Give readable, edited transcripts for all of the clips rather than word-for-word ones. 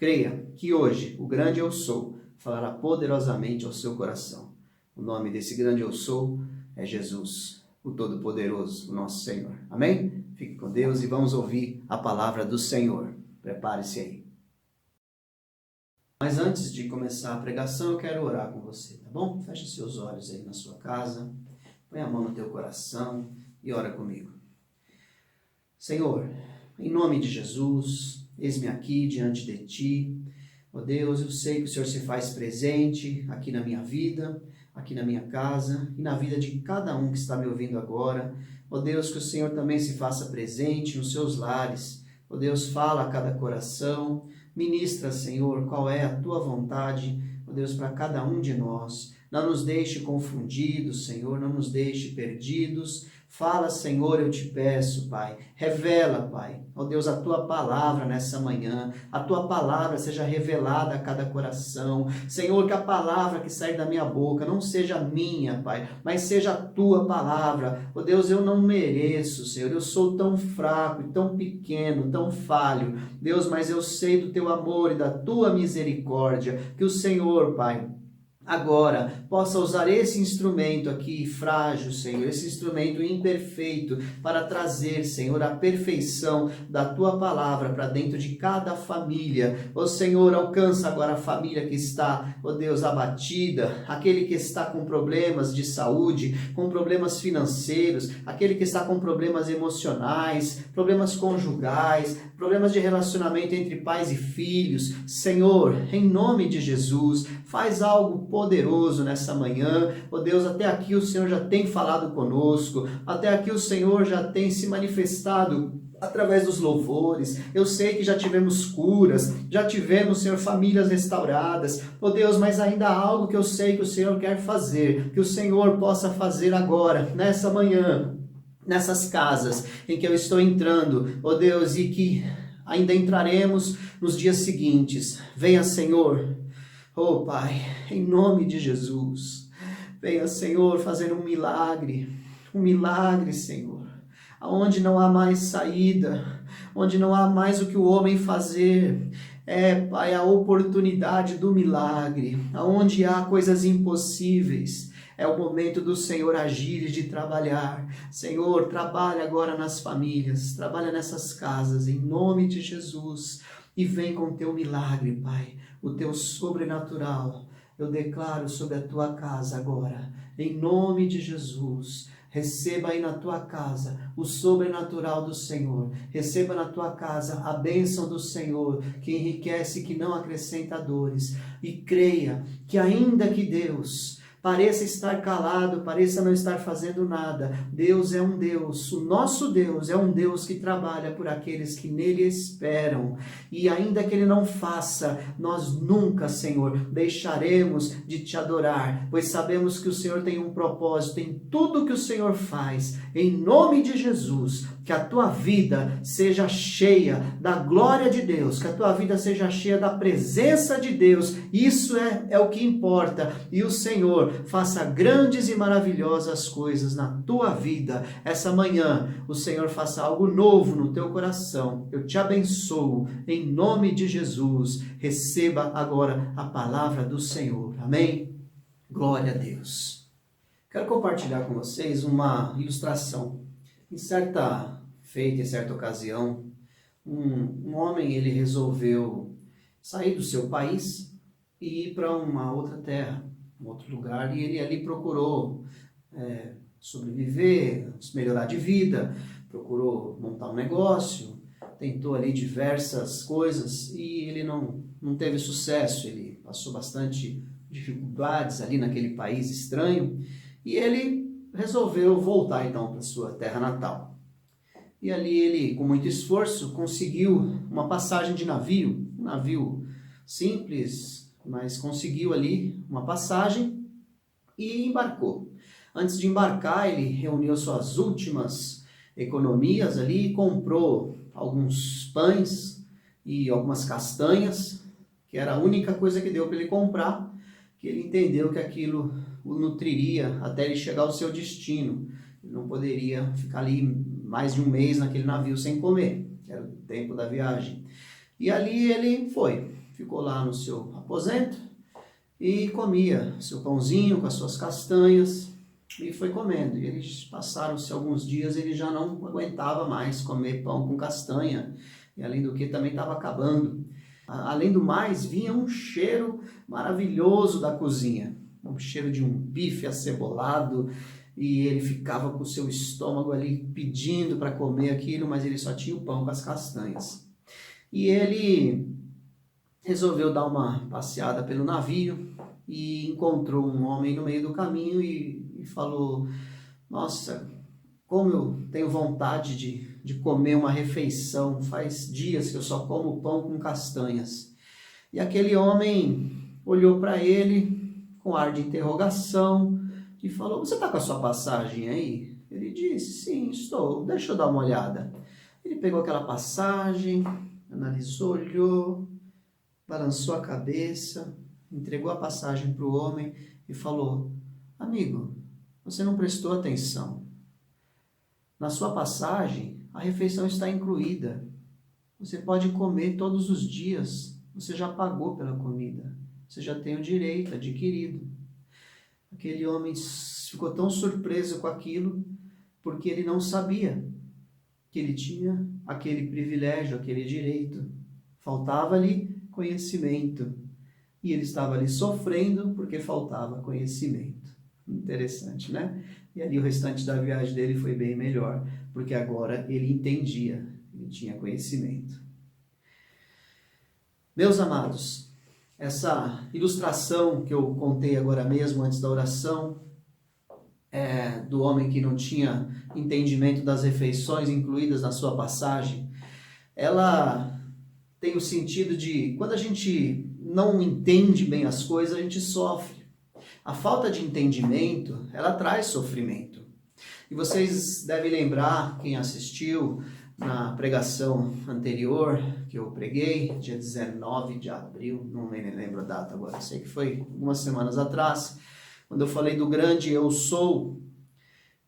Creia que hoje o grande eu sou falará poderosamente ao seu coração. O nome desse grande eu sou é Jesus, o Todo-Poderoso, o nosso Senhor. Amém? Fique com Deus e vamos ouvir a palavra do Senhor. Prepare-se aí. Mas antes de começar a pregação, eu quero orar com você, tá bom? Feche seus olhos aí na sua casa, põe a mão no teu coração e ora comigo. Senhor, em nome de Jesus, eis-me aqui diante de Ti. Ó Deus, eu sei que o Senhor se faz presente aqui na minha vida, aqui na minha casa e na vida de cada um que está me ouvindo agora. Ó Deus, que o Senhor também se faça presente nos seus lares. Ó Deus, fala a cada coração. Ministra, Senhor, qual é a Tua vontade, ó Deus, para cada um de nós. Não nos deixe confundidos, Senhor, não nos deixe perdidos. Fala, Senhor, eu te peço, Pai. Revela, Pai, ó Deus, a Tua palavra nessa manhã. A Tua palavra seja revelada a cada coração. Senhor, que a palavra que sai da minha boca não seja minha, Pai, mas seja a Tua palavra. Ó Deus, eu não mereço, Senhor. Eu sou tão fraco, tão pequeno, tão falho. Deus, mas eu sei do Teu amor e da Tua misericórdia. Que o Senhor, Pai, agora possa usar esse instrumento aqui frágil, Senhor, esse instrumento imperfeito para trazer, Senhor, a perfeição da Tua palavra para dentro de cada família. Ó Senhor, alcança agora a família que está, ó Deus, abatida, aquele que está com problemas de saúde, com problemas financeiros, aquele que está com problemas emocionais, problemas conjugais, problemas de relacionamento entre pais e filhos. Senhor, em nome de Jesus, faz algo poderoso nessa manhã. Ó Deus, até aqui o Senhor já tem falado conosco, até aqui o Senhor já tem se manifestado através dos louvores. Eu sei que já tivemos curas, já tivemos, Senhor, famílias restauradas. Ó Deus, mas ainda há algo que eu sei que o Senhor quer fazer, que o Senhor possa fazer agora, nessa manhã, nessas casas em que eu estou entrando, ó Deus, e que ainda entraremos nos dias seguintes. Venha, Senhor, oh Pai, em nome de Jesus, venha, Senhor, fazer um milagre, Senhor, aonde não há mais saída, onde não há mais o que o homem fazer. Pai, a oportunidade do milagre, aonde há coisas impossíveis. É o momento do Senhor agir e de trabalhar. Senhor, trabalha agora nas famílias, trabalha nessas casas, em nome de Jesus. E vem com o Teu milagre, Pai, o Teu sobrenatural. Eu declaro sobre a Tua casa agora, em nome de Jesus. Receba aí na tua casa o sobrenatural do Senhor. Receba na tua casa a bênção do Senhor, que enriquece e que não acrescenta dores. E creia que ainda que Deus pareça estar calado, pareça não estar fazendo nada, Deus é um Deus, o nosso Deus é um Deus que trabalha por aqueles que nele esperam. E ainda que ele não faça, nós nunca, Senhor, deixaremos de te adorar, pois sabemos que o Senhor tem um propósito em tudo que o Senhor faz. Em nome de Jesus, que a tua vida seja cheia da glória de Deus, que a tua vida seja cheia da presença de Deus. Isso é o que importa. E o Senhor faça grandes e maravilhosas coisas na tua vida. Essa manhã, o Senhor faça algo novo no teu coração. Eu te abençoo em nome de Jesus. Receba agora a palavra do Senhor. Amém? Glória a Deus. Quero compartilhar com vocês uma ilustração. Em certa feita, em certa ocasião, um homem ele resolveu sair do seu país e ir para uma outra terra, um outro lugar, e ele ali procurou sobreviver, melhorar de vida, procurou montar um negócio, tentou ali diversas coisas e ele não teve sucesso. Ele passou bastante dificuldades ali naquele país estranho e ele resolveu voltar então para sua terra natal. E ali ele, com muito esforço, conseguiu uma passagem de navio, um navio simples, mas conseguiu ali uma passagem e embarcou. Antes de embarcar, ele reuniu suas últimas economias ali e comprou alguns pães e algumas castanhas, que era a única coisa que deu para ele comprar, que ele entendeu que aquilo o nutriria até ele chegar ao seu destino. Ele não poderia ficar ali mais de um mês naquele navio sem comer, que era o tempo da viagem. E ali ele foi, ficou lá no seu aposento e comia seu pãozinho com as suas castanhas e foi comendo. E eles passaram-se alguns dias, ele já não aguentava mais comer pão com castanha, e além do que também estava acabando. Além do mais, vinha um cheiro maravilhoso da cozinha, um cheiro de um bife acebolado, e ele ficava com o seu estômago ali pedindo para comer aquilo, mas ele só tinha o pão com as castanhas. E ele resolveu dar uma passeada pelo navio e encontrou um homem no meio do caminho e falou: nossa, como eu tenho vontade de comer uma refeição, faz dias que eu só como pão com castanhas. E aquele homem olhou para ele com ar de interrogação e falou: você está com a sua passagem aí? Ele disse: sim, estou, deixa eu dar uma olhada. Ele pegou aquela passagem, analisou, olhou, balançou a cabeça, entregou a passagem para o homem e falou: amigo, você não prestou atenção. Na sua passagem, a refeição está incluída. Você pode comer todos os dias. Você já pagou pela comida. Você já tem o direito adquirido. Aquele homem ficou tão surpreso com aquilo, porque ele não sabia que ele tinha aquele privilégio, aquele direito. Faltava-lhe conhecimento. E ele estava ali sofrendo porque faltava conhecimento. Interessante, né? E ali o restante da viagem dele foi bem melhor, porque agora ele entendia, ele tinha conhecimento. Meus amados, essa ilustração que eu contei agora mesmo, antes da oração, do homem que não tinha entendimento das refeições incluídas na sua passagem, ela tem o sentido de, quando a gente não entende bem as coisas, a gente sofre. A falta de entendimento, ela traz sofrimento. E vocês devem lembrar, quem assistiu na pregação anterior, que eu preguei, dia 19 de abril, não me lembro a data agora, sei que foi algumas semanas atrás, quando eu falei do grande eu sou.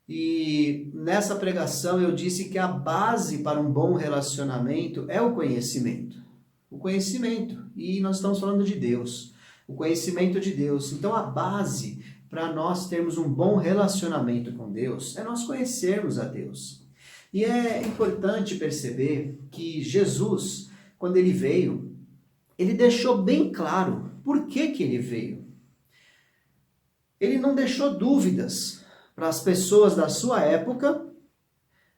E nessa pregação eu disse que a base para um bom relacionamento é o conhecimento. O conhecimento. E nós estamos falando de Deus. O conhecimento de Deus. Então a base para nós termos um bom relacionamento com Deus é nós conhecermos a Deus. E é importante perceber que Jesus, quando ele veio, ele deixou bem claro por que ele veio. Ele não deixou dúvidas para as pessoas da sua época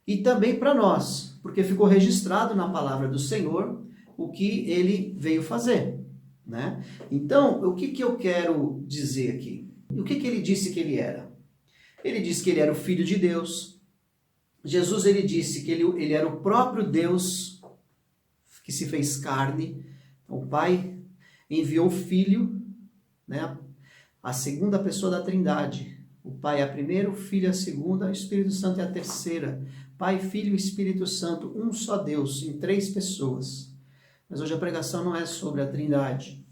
e também para nós, porque ficou registrado na palavra do Senhor o que ele veio fazer, né? Então, o que eu quero dizer aqui? O que ele disse que ele era? Ele disse que ele era o Filho de Deus. Jesus, ele disse que ele era o próprio Deus que se fez carne. O Pai enviou o Filho, né? A segunda pessoa da Trindade. O Pai é a primeira, o Filho é a segunda, o Espírito Santo é a terceira. Pai, Filho e Espírito Santo, um só Deus, em 3 pessoas. Mas hoje a pregação não é sobre a Trindade.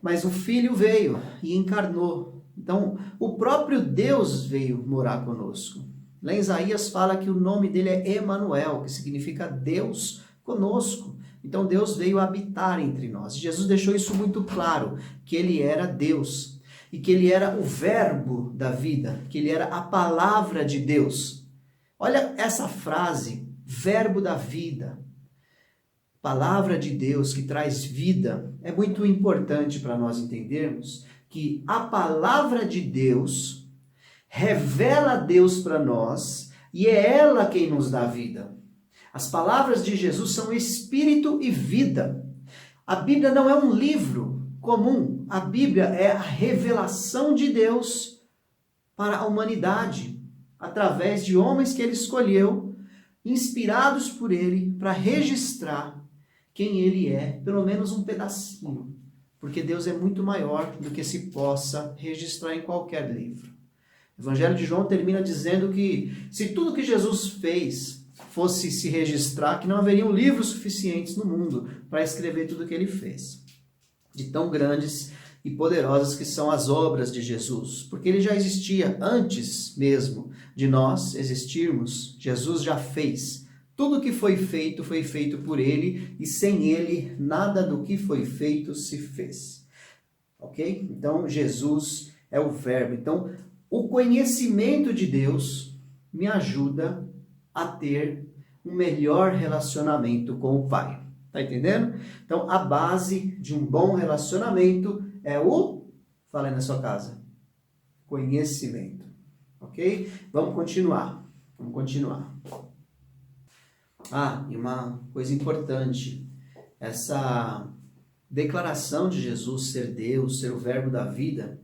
Mas o Filho veio e encarnou. Então, o próprio Deus veio morar conosco. Lá em Isaías fala que o nome dele é Emanuel, que significa Deus conosco. Então, Deus veio habitar entre nós. Jesus deixou isso muito claro, que ele era Deus. E que ele era o verbo da vida, que ele era a palavra de Deus. Olha essa frase, verbo da vida. Palavra de Deus que traz vida. É muito importante para nós entendermos que a palavra de Deus revela Deus para nós e é ela quem nos dá vida. As palavras de Jesus são espírito e vida. A Bíblia não é um livro comum. A Bíblia é a revelação de Deus para a humanidade, através de homens que ele escolheu, inspirados por ele, para registrar quem ele é, pelo menos um pedacinho, porque Deus é muito maior do que se possa registrar em qualquer livro. O Evangelho de João termina dizendo que se tudo que Jesus fez fosse se registrar, que não haveriam livros suficientes no mundo para escrever tudo o que ele fez. De tão grandes e poderosas que são as obras de Jesus, porque ele já existia antes mesmo de nós existirmos. Jesus já fez Tudo que foi feito por ele, e sem ele, nada do que foi feito se fez. Ok? Então, Jesus é o Verbo. Então, o conhecimento de Deus me ajuda a ter um melhor relacionamento com o Pai. Tá entendendo? Então, a base de um bom relacionamento é o... Fala aí na sua casa. Conhecimento. Ok? Vamos continuar. E uma coisa importante. Essa declaração de Jesus ser Deus, ser o Verbo da vida,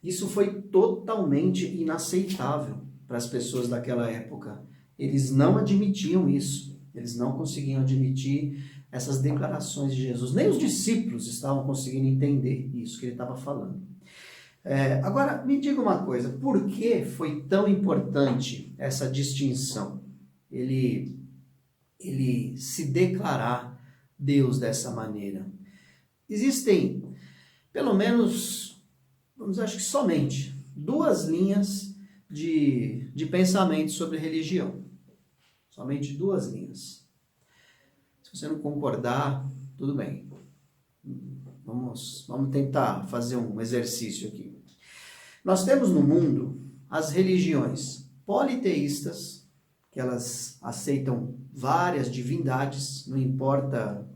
isso foi totalmente inaceitável para as pessoas daquela época. Eles não admitiam isso. Eles não conseguiam admitir essas declarações de Jesus. Nem os discípulos estavam conseguindo entender isso que ele estava falando. Agora, me diga uma coisa. Por que foi tão importante essa distinção? Ele se declarar Deus dessa maneira. Existem, pelo menos, acho que somente 2 linhas de pensamento sobre religião. Somente 2 linhas. Se você não concordar, tudo bem. Vamos tentar fazer um exercício aqui. Nós temos no mundo as religiões politeístas, que elas aceitam várias divindades, não importa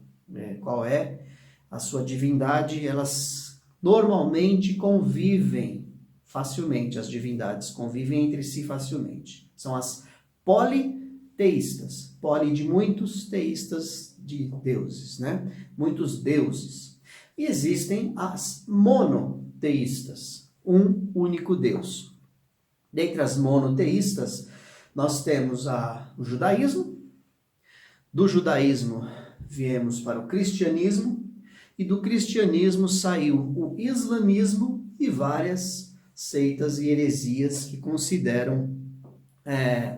qual é a sua divindade, elas normalmente convivem facilmente, as divindades convivem entre si facilmente. São as politeístas, poli de muitos, teístas de deuses, né? Muitos deuses. E existem as monoteístas, um único Deus. Dentre as monoteístas, nós temos o judaísmo. Do judaísmo viemos para o cristianismo, e do cristianismo saiu o islamismo e várias seitas e heresias que consideram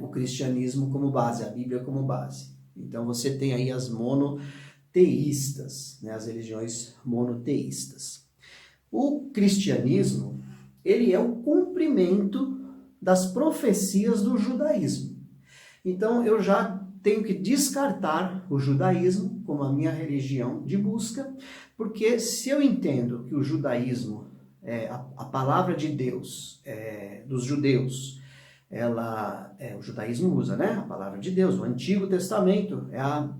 o cristianismo como base, a Bíblia como base. Então você tem aí as monoteístas, né, as religiões monoteístas. O cristianismo, ele é o cumprimento das profecias do judaísmo. Então eu já tenho que descartar o judaísmo como a minha religião de busca, porque se eu entendo que o judaísmo, a palavra de Deus, dos judeus, o judaísmo usa, né, a palavra de Deus, o Antigo Testamento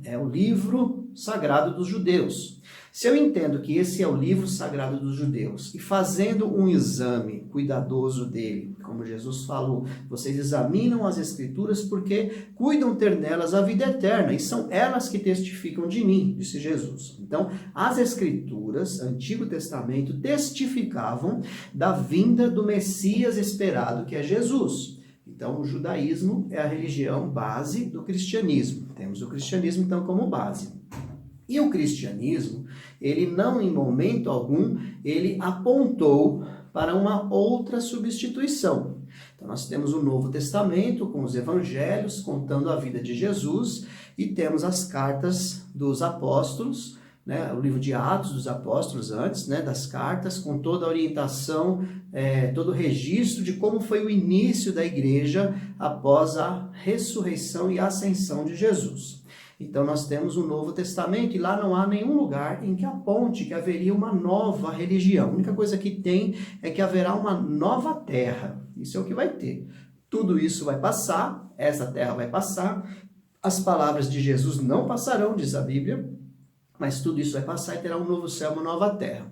é o livro sagrado dos judeus. Se eu entendo que esse é o livro sagrado dos judeus, e fazendo um exame cuidadoso dele, como Jesus falou, vocês examinam as Escrituras porque cuidam ter nelas a vida eterna, e são elas que testificam de mim, disse Jesus. Então, as Escrituras, Antigo Testamento, testificavam da vinda do Messias esperado, que é Jesus. Então, o judaísmo é a religião base do cristianismo. Temos o cristianismo, então, como base. E o cristianismo, ele não, em momento algum, ele apontou para uma outra substituição. Então, nós temos o Novo Testamento com os evangelhos contando a vida de Jesus, e temos as cartas dos apóstolos, né, o livro de Atos dos Apóstolos antes, né, das cartas, com toda a orientação, todo o registro de como foi o início da igreja após a ressurreição e ascensão de Jesus. Então nós temos o Novo Testamento, e lá não há nenhum lugar em que aponte que haveria uma nova religião. A única coisa que tem é que haverá uma nova terra. Isso é o que vai ter. Tudo isso vai passar, essa terra vai passar, as palavras de Jesus não passarão, diz a Bíblia, mas tudo isso vai passar e terá um novo céu, uma nova terra.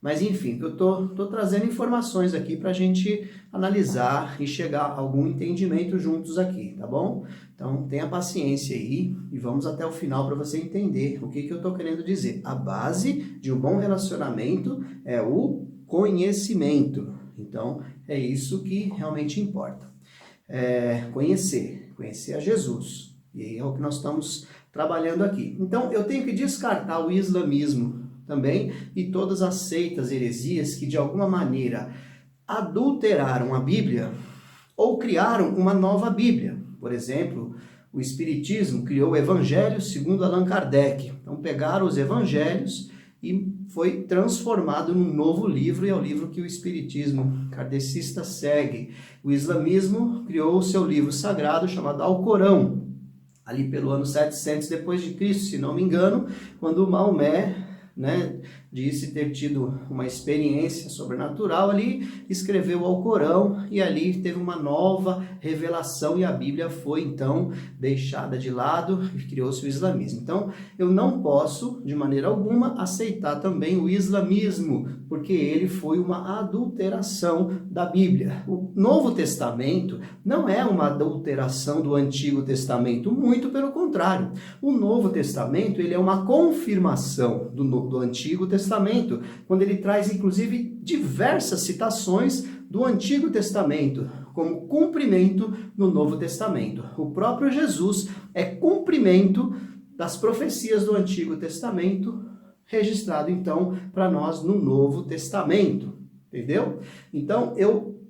Mas enfim, eu estou trazendo informações aqui para a gente analisar e chegar a algum entendimento juntos aqui, tá bom? Então tenha paciência aí e vamos até o final para você entender o que eu estou querendo dizer. A base de um bom relacionamento é o conhecimento. Então é isso que realmente importa. Conhecer a Jesus. E é o que nós estamos trabalhando aqui. Então eu tenho que descartar o islamismo também, e todas as seitas, heresias que de alguma maneira adulteraram a Bíblia ou criaram uma nova Bíblia. Por exemplo, o Espiritismo criou o Evangelho segundo Allan Kardec. Então pegaram os Evangelhos e foi transformado num novo livro, e é o livro que o Espiritismo kardecista segue. O Islamismo criou o seu livro sagrado chamado Alcorão. ali pelo ano 700 depois de Cristo, se não me engano, quando Maomé, né, disse ter tido uma experiência sobrenatural ali, escreveu o Alcorão e ali teve uma nova revelação e a Bíblia foi então deixada de lado e criou-se o islamismo. Então eu não posso de maneira alguma aceitar também o islamismo, porque ele foi uma adulteração da Bíblia. O Novo Testamento não é uma adulteração do Antigo Testamento, muito pelo contrário. O Novo Testamento ele é uma confirmação do Antigo Testamento, quando ele traz inclusive diversas citações do Antigo Testamento como cumprimento no Novo Testamento. O próprio Jesus é cumprimento das profecias do Antigo Testamento, registrado então para nós no Novo Testamento, entendeu? Então eu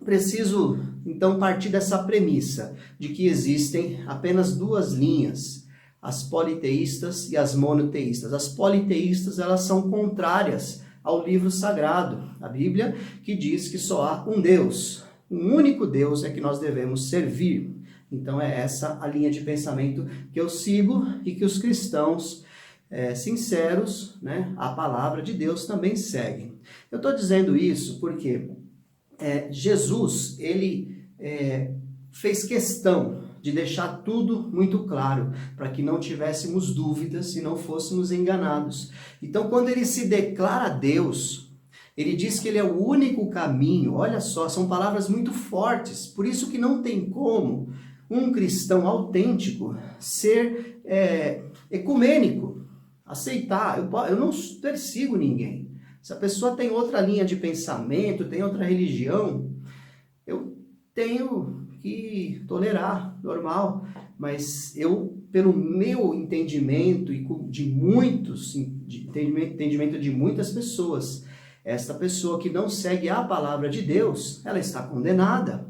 preciso então partir dessa premissa de que existem apenas duas linhas, as politeístas e as monoteístas. As politeístas, elas são contrárias ao livro sagrado, a Bíblia, que diz que só há um Deus, um único Deus é que nós devemos servir. Então é essa a linha de pensamento que eu sigo e que os cristãos sinceros, né, a palavra de Deus também seguem. Eu estou dizendo isso porque Jesus, ele fez questão de deixar tudo muito claro, para que não tivéssemos dúvidas e não fôssemos enganados. Então, quando ele se declara Deus, ele diz que ele é o único caminho. Olha só, são palavras muito fortes, por isso que não tem como um cristão autêntico ser ecumênico, aceitar. Eu não persigo ninguém. Se a pessoa tem outra linha de pensamento, tem outra religião, eu tenho que tolerar, normal, mas eu, pelo meu entendimento e de muitos, entendimento de muitas pessoas, esta pessoa que não segue a palavra de Deus, ela está condenada.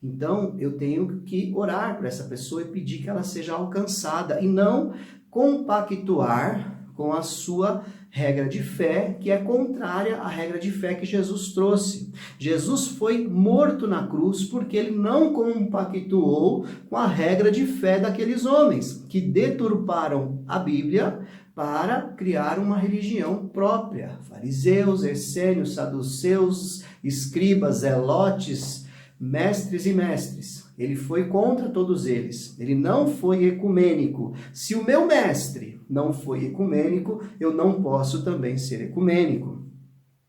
Então, eu tenho que orar por essa pessoa e pedir que ela seja alcançada e não compactuar com a sua regra de fé, que é contrária à regra de fé que Jesus trouxe. Jesus foi morto na cruz porque ele não compactuou com a regra de fé daqueles homens que deturparam a Bíblia para criar uma religião própria. Fariseus, essênios, saduceus, escribas, zelotes, mestres e mestres. Ele foi contra todos eles. Ele não foi ecumênico. Se o meu mestre não foi ecumênico, eu não posso também ser ecumênico.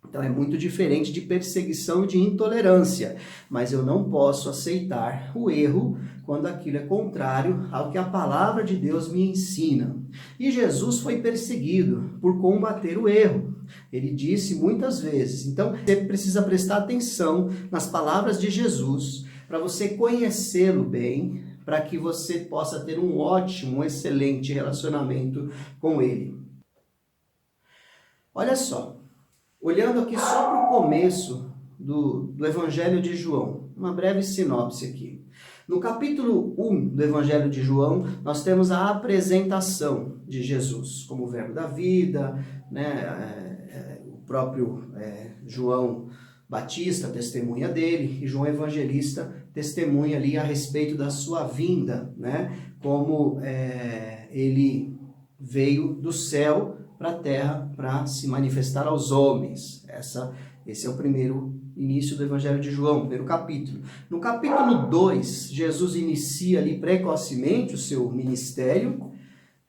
Então é muito diferente de perseguição e de intolerância. Mas eu não posso aceitar o erro quando aquilo é contrário ao que a palavra de Deus me ensina. E Jesus foi perseguido por combater o erro. Ele disse muitas vezes. Então você precisa prestar atenção nas palavras de Jesus para você conhecê-lo bem, para que você possa ter um ótimo, um excelente relacionamento com ele. Olha só, olhando aqui só para o começo do Evangelho de João, uma breve sinopse aqui. No capítulo 1 do Evangelho de João, nós temos a apresentação de Jesus como o verbo da vida, né? O próprio João Batista testemunha dele e João Evangelista testemunha ali a respeito da sua vinda, né? Como ele veio do céu para a terra para se manifestar aos homens. Esse é o primeiro início do Evangelho de João, primeiro capítulo. No capítulo 2, Jesus inicia ali precocemente o seu ministério,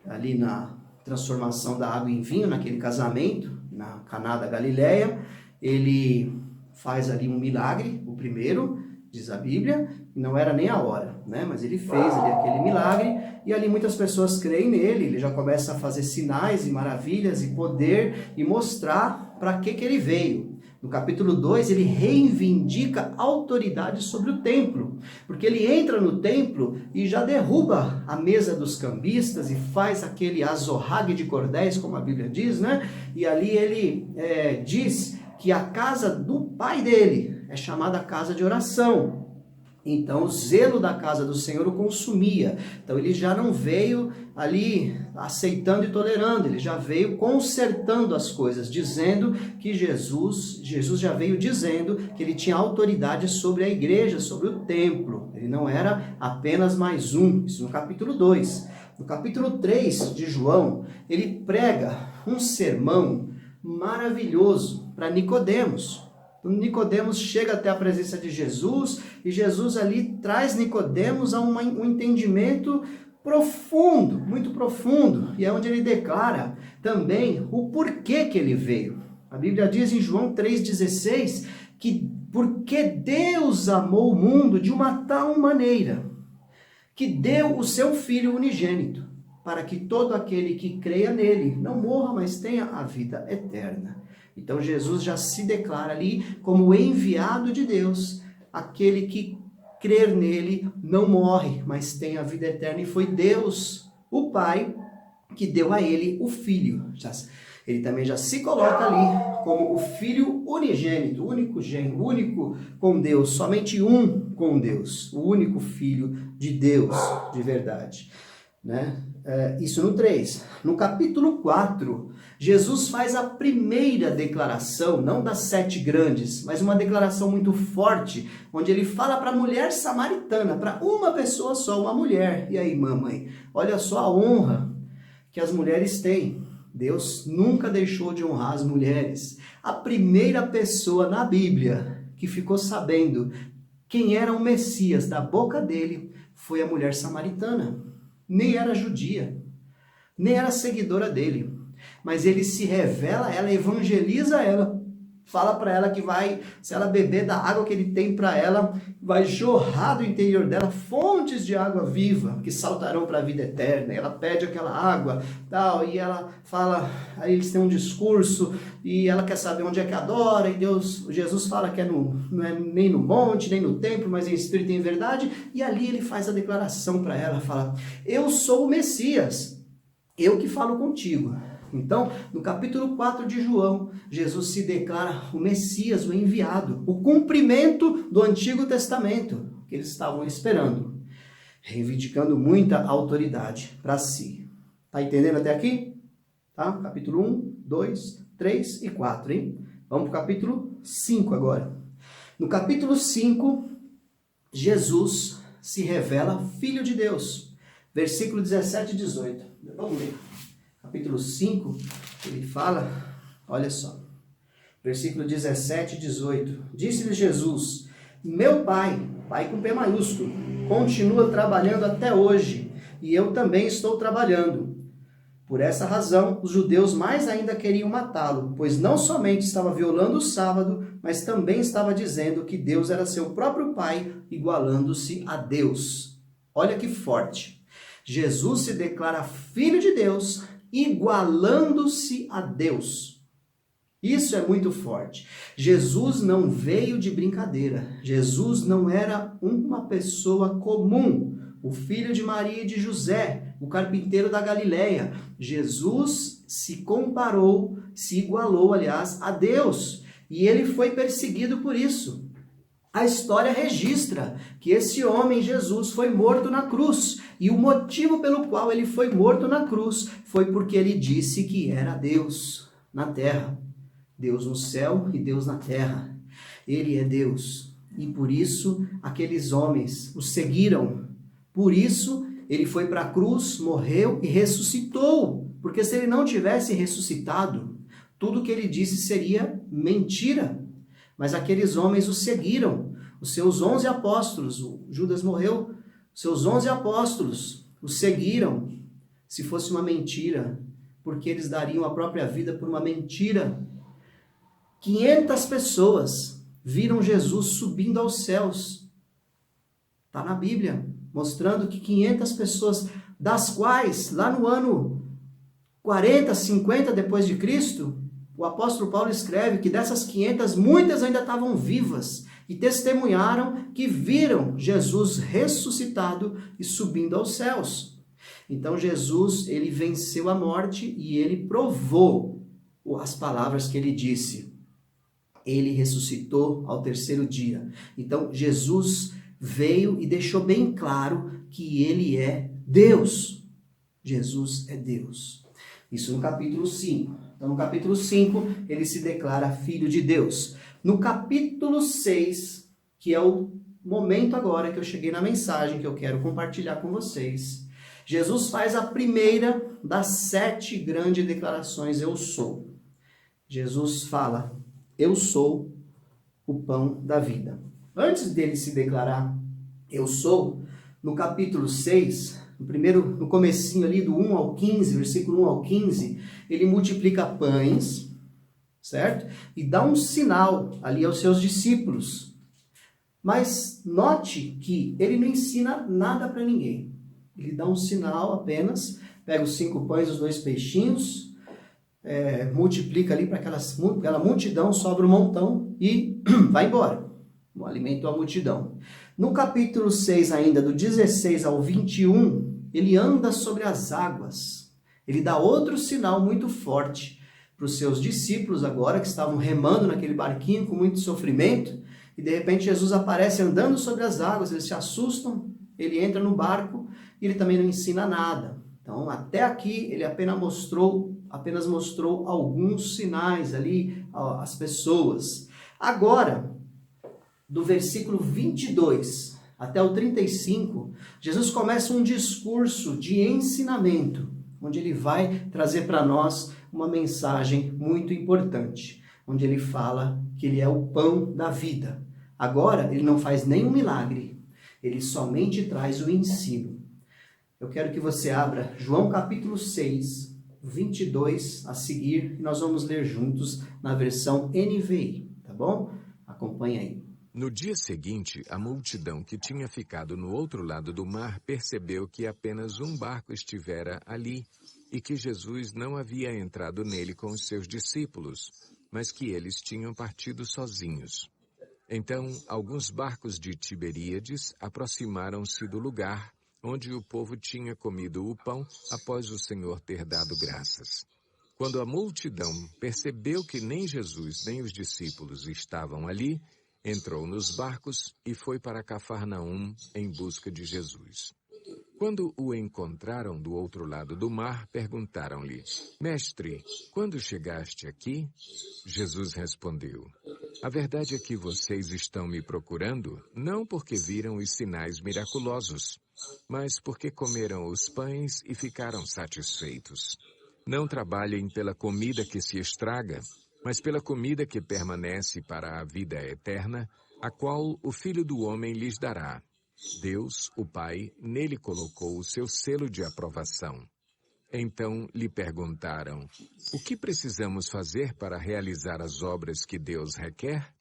ali na transformação da água em vinho, naquele casamento, na Caná da Galileia. Ele faz ali um milagre, o primeiro, diz a Bíblia, não era nem a hora, né? Mas ele fez ali aquele milagre e ali muitas pessoas creem nele, ele já começa a fazer sinais e maravilhas e poder e mostrar para que ele veio. No capítulo 2, ele reivindica autoridade sobre o templo, porque ele entra no templo e já derruba a mesa dos cambistas e faz aquele azorrague de cordéis, como a Bíblia diz, né? E ali ele diz que a casa do pai dele é chamada casa de oração. Então, o zelo da casa do Senhor o consumia. Então, ele já não veio ali aceitando e tolerando, ele já veio consertando as coisas, dizendo que Jesus já veio dizendo que ele tinha autoridade sobre a igreja, sobre o templo. Ele não era apenas mais um, isso no capítulo 2. No capítulo 3 de João, ele prega um sermão maravilhoso para Nicodemos. Nicodemos chega até a presença de Jesus e Jesus ali traz Nicodemos a um entendimento profundo, muito profundo, e é onde ele declara também o porquê que ele veio. A Bíblia diz em João 3,16 que porque Deus amou o mundo de uma tal maneira que deu o seu Filho unigênito, para que todo aquele que creia nele não morra, mas tenha a vida eterna. Então Jesus já se declara ali como o enviado de Deus, aquele que crer nele não morre, mas tem a vida eterna, e foi Deus, o Pai, que deu a ele o Filho. Ele também já se coloca ali como o Filho unigênito, único com Deus, somente um com Deus, o único Filho de Deus, de verdade. Né? Isso no 3. No capítulo 4, Jesus faz a primeira declaração, não das 7 grandes, mas uma declaração muito forte, onde ele fala para a mulher samaritana, para uma pessoa só, uma mulher. E aí, mamãe, olha só a honra que as mulheres têm. Deus nunca deixou de honrar as mulheres. A primeira pessoa na Bíblia que ficou sabendo quem era o Messias da boca dele foi a mulher samaritana. Nem era judia, nem era seguidora dele, mas ele se revela a ela, evangeliza ela, fala para ela que vai, se ela beber da água que ele tem para ela, vai jorrar do interior dela fontes de água viva que saltarão para a vida eterna. Ela pede aquela água, tal, e ela fala, aí eles têm um discurso e ela quer saber onde é que adora, e Jesus fala que não é nem no monte, nem no templo, mas em espírito e em verdade, e ali ele faz a declaração para ela, fala, eu sou o Messias, eu que falo contigo. Então, no capítulo 4 de João, Jesus se declara o Messias, o enviado, o cumprimento do Antigo Testamento, que eles estavam esperando, reivindicando muita autoridade para si. Tá entendendo até aqui? Tá? Capítulo 1, 2, 3 e 4, hein? Vamos para o capítulo 5 agora. No capítulo 5, Jesus se revela Filho de Deus. Versículo 17 e 18. Vamos ler. Capítulo 5, ele fala, olha só, versículo 17 e 18. Disse-lhe Jesus, meu Pai com P maiúsculo, continua trabalhando até hoje, e eu também estou trabalhando. Por essa razão, os judeus mais ainda queriam matá-lo, pois não somente estava violando o sábado, mas também estava dizendo que Deus era seu próprio Pai, igualando-se a Deus. Olha que forte. Jesus se declara Filho de Deus, igualando-se a Deus. Isso é muito forte. Jesus não veio de brincadeira. Jesus não era uma pessoa comum. O filho de Maria e de José, o carpinteiro da Galileia. Jesus se comparou, se igualou, aliás, a Deus. E ele foi perseguido por isso. A história registra que esse homem, Jesus, foi morto na cruz. E o motivo pelo qual ele foi morto na cruz foi porque ele disse que era Deus na terra. Deus no céu e Deus na terra. Ele é Deus. E por isso aqueles homens o seguiram. Por isso ele foi para a cruz, morreu e ressuscitou. Porque se ele não tivesse ressuscitado, tudo que ele disse seria mentira. Mas aqueles homens o seguiram, os seus 11 apóstolos, o Judas morreu, os seus 11 apóstolos o seguiram, se fosse uma mentira, porque eles dariam a própria vida por uma mentira. 500 pessoas viram Jesus subindo aos céus. Está na Bíblia, mostrando que 500 pessoas, das quais, lá no ano 40, 50 depois de Cristo, o apóstolo Paulo escreve que dessas 500, muitas ainda estavam vivas e testemunharam que viram Jesus ressuscitado e subindo aos céus. Então Jesus, ele venceu a morte e ele provou as palavras que ele disse. Ele ressuscitou ao 3º dia. Então Jesus veio e deixou bem claro que ele é Deus. Jesus é Deus. Isso no capítulo 5. Então, no capítulo 5, ele se declara Filho de Deus. No capítulo 6, que é o momento agora que eu cheguei na mensagem que eu quero compartilhar com vocês, Jesus faz a primeira das 7 grandes declarações, eu sou. Jesus fala, eu sou o pão da vida. Antes dele se declarar, eu sou, no capítulo 6, no comecinho ali do 1 ao 15, versículo 1 ao 15, ele multiplica pães, certo? E dá um sinal ali aos seus discípulos. Mas note que ele não ensina nada para ninguém. Ele dá um sinal apenas, pega os 5 pães e os 2 peixinhos, multiplica ali para aquela multidão, sobra um montão e vai embora. Alimentou a multidão. No capítulo 6 ainda, do 16 ao 21, ele anda sobre as águas. Ele dá outro sinal muito forte para os seus discípulos agora, que estavam remando naquele barquinho com muito sofrimento, e de repente Jesus aparece andando sobre as águas, eles se assustam, ele entra no barco e ele também não ensina nada. Então, até aqui, ele apenas mostrou alguns sinais ali às pessoas. Agora, do versículo 22 até o 35, Jesus começa um discurso de ensinamento, onde ele vai trazer para nós uma mensagem muito importante, onde ele fala que ele é o pão da vida. Agora, ele não faz nenhum milagre, ele somente traz o ensino. Eu quero que você abra João capítulo 6, 22 a seguir, e nós vamos ler juntos na versão NVI, tá bom? Acompanhe aí. No dia seguinte, a multidão que tinha ficado no outro lado do mar percebeu que apenas um barco estivera ali e que Jesus não havia entrado nele com os seus discípulos, mas que eles tinham partido sozinhos. Então, alguns barcos de Tiberíades aproximaram-se do lugar onde o povo tinha comido o pão após o Senhor ter dado graças. Quando a multidão percebeu que nem Jesus nem os discípulos estavam ali, entrou nos barcos e foi para Cafarnaum em busca de Jesus. Quando o encontraram do outro lado do mar, perguntaram-lhe, Mestre, quando chegaste aqui? Jesus respondeu, a verdade é que vocês estão me procurando, não porque viram os sinais miraculosos, mas porque comeram os pães e ficaram satisfeitos. Não trabalhem pela comida que se estraga, mas pela comida que permanece para a vida eterna, a qual o Filho do Homem lhes dará. Deus, o Pai, nele colocou o seu selo de aprovação. Então lhe perguntaram, o que precisamos fazer para realizar as obras que Deus requer?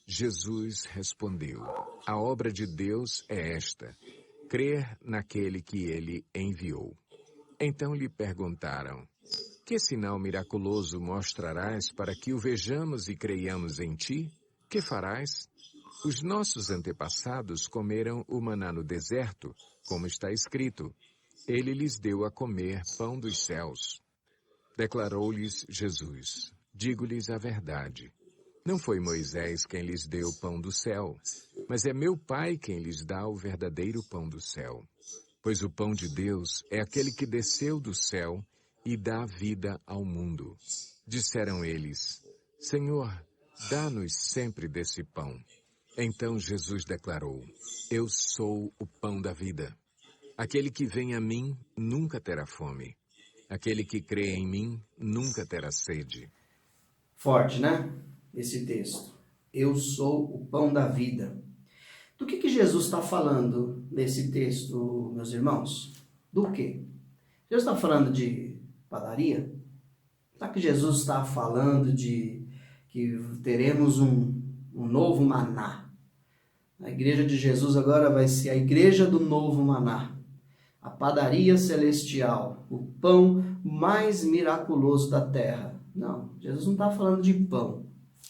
Jesus respondeu, a obra de Deus é esta, crer naquele que ele enviou. Então lhe perguntaram, que sinal miraculoso mostrarás para que o vejamos e creiamos em ti? Que farás? Os nossos antepassados comeram o maná no deserto, como está escrito. Ele lhes deu a comer pão dos céus. Declarou-lhes Jesus, digo-lhes a verdade. Não foi Moisés quem lhes deu o pão do céu, mas é meu Pai quem lhes dá o verdadeiro pão do céu. Pois o pão de Deus é aquele que desceu do céu e dá vida ao mundo. Disseram eles, Senhor, dá-nos sempre desse pão. Então Jesus declarou, eu sou o pão da vida. Aquele que vem a mim nunca terá fome. Aquele que crê em mim nunca terá sede. Forte, né? Esse texto. Eu sou o pão da vida. Do que Jesus está falando nesse texto, meus irmãos? Do quê? Jesus está falando de padaria? Será que Jesus está falando de que teremos um novo maná? A igreja de Jesus agora vai ser a igreja do novo maná. A padaria celestial, o pão mais miraculoso da terra. Não, Jesus não está falando de pão.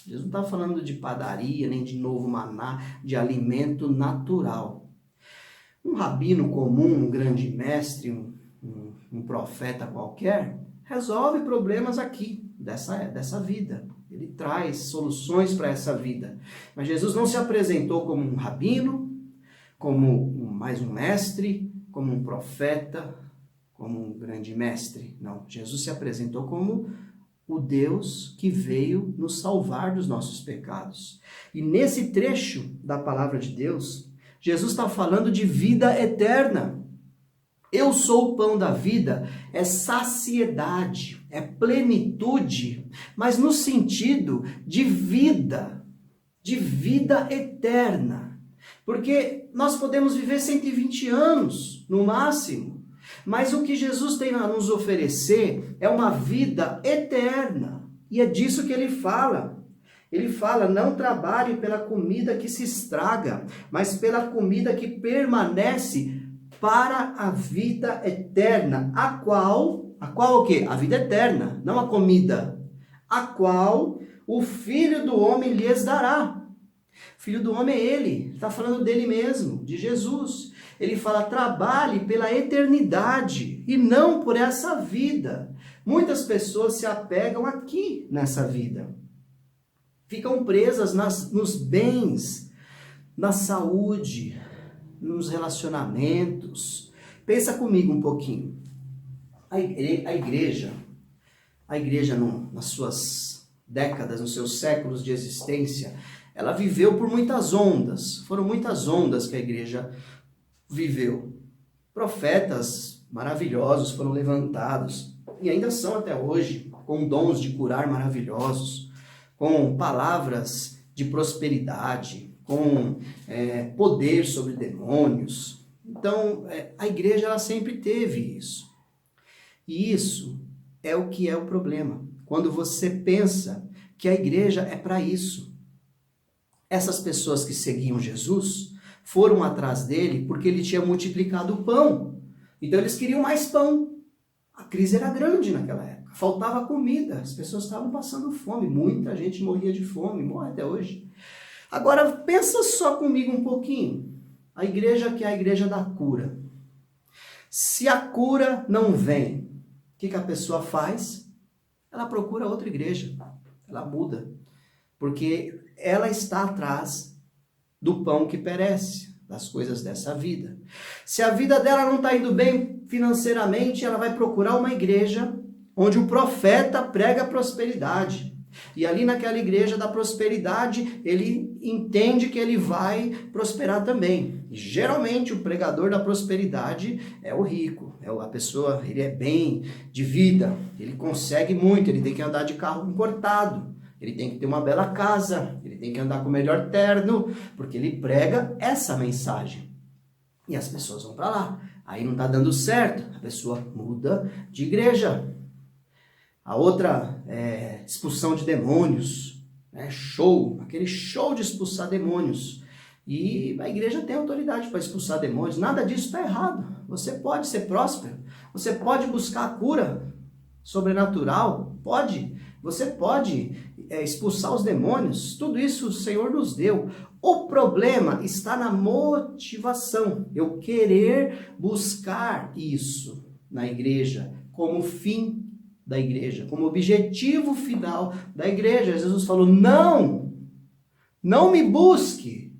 Jesus não está falando de padaria, nem de novo maná, de alimento natural. Um rabino comum, um grande mestre, um profeta qualquer, resolve problemas aqui, dessa vida. Ele traz soluções para essa vida. Mas Jesus não se apresentou como um rabino, como mais um mestre, como um profeta, como um grande mestre. Não, Jesus se apresentou como o Deus que veio nos salvar dos nossos pecados. E nesse trecho da palavra de Deus, Jesus está falando de vida eterna. Eu sou o pão da vida é saciedade, é plenitude, mas no sentido de vida eterna. Porque nós podemos viver 120 anos, no máximo, mas o que Jesus tem a nos oferecer é uma vida eterna. E é disso que ele fala. Ele fala, não trabalhe pela comida que se estraga, mas pela comida que permanece para a vida eterna, a qual o quê? A vida eterna, não a comida, a qual o Filho do Homem lhes dará. Filho do Homem é ele, está falando dele mesmo, de Jesus. Ele fala, trabalhe pela eternidade e não por essa vida. Muitas pessoas se apegam aqui nessa vida, ficam presas nos bens, na saúde, nos relacionamentos. Pensa comigo um pouquinho. A igreja nas suas décadas, nos seus séculos de existência, ela viveu por muitas ondas. Foram muitas ondas que a igreja viveu. Profetas maravilhosos foram levantados, e ainda são até hoje, com dons de curar maravilhosos, com palavras de prosperidade, com poder sobre demônios. Então, a igreja ela sempre teve isso. E isso é o que é o problema. Quando você pensa que a igreja é para isso. Essas pessoas que seguiam Jesus foram atrás dele porque ele tinha multiplicado o pão. Então, eles queriam mais pão. A crise era grande naquela época. Faltava comida. As pessoas estavam passando fome. Muita gente morria de fome. Morre até hoje. Agora, pensa só comigo um pouquinho. A igreja que é a igreja da cura. Se a cura não vem, o que a pessoa faz? Ela procura outra igreja. Ela muda. Porque ela está atrás do pão que perece, das coisas dessa vida. Se a vida dela não está indo bem financeiramente, ela vai procurar uma igreja onde o profeta prega prosperidade. E ali naquela igreja da prosperidade, ele entende que ele vai prosperar também. E, geralmente o pregador da prosperidade é o rico, é a pessoa, ele é bem de vida, ele consegue muito, ele tem que andar de carro importado, ele tem que ter uma bela casa, ele tem que andar com o melhor terno, porque ele prega essa mensagem. E as pessoas vão para lá. Aí não está dando certo, a pessoa muda de igreja. A outra é expulsão de demônios, aquele show de expulsar demônios. E a igreja tem autoridade para expulsar demônios, nada disso está errado. Você pode ser próspero, você pode buscar a cura sobrenatural, pode. Você pode expulsar os demônios, tudo isso o Senhor nos deu. O problema está na motivação, eu querer buscar isso na igreja como fim da igreja, como objetivo final da igreja. Jesus falou, não me busque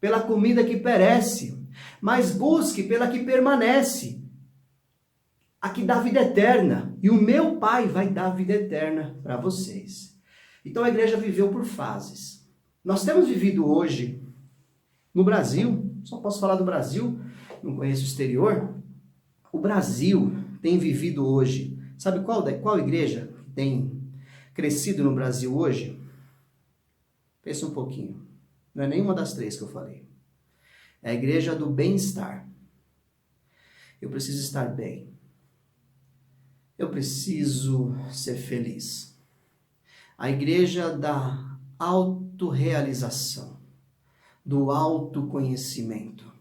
pela comida que perece, mas busque pela que permanece, a que dá vida eterna, e o meu Pai vai dar vida eterna para vocês. Então a igreja viveu por fases. Nós temos vivido hoje no Brasil, só posso falar do Brasil, não conheço o exterior. O Brasil tem vivido hoje, sabe qual igreja tem crescido no Brasil hoje? Pensa um pouquinho. Não é nenhuma das três que eu falei. É a igreja do bem-estar. Eu preciso estar bem. Eu preciso ser feliz. A igreja da autorrealização, do autoconhecimento.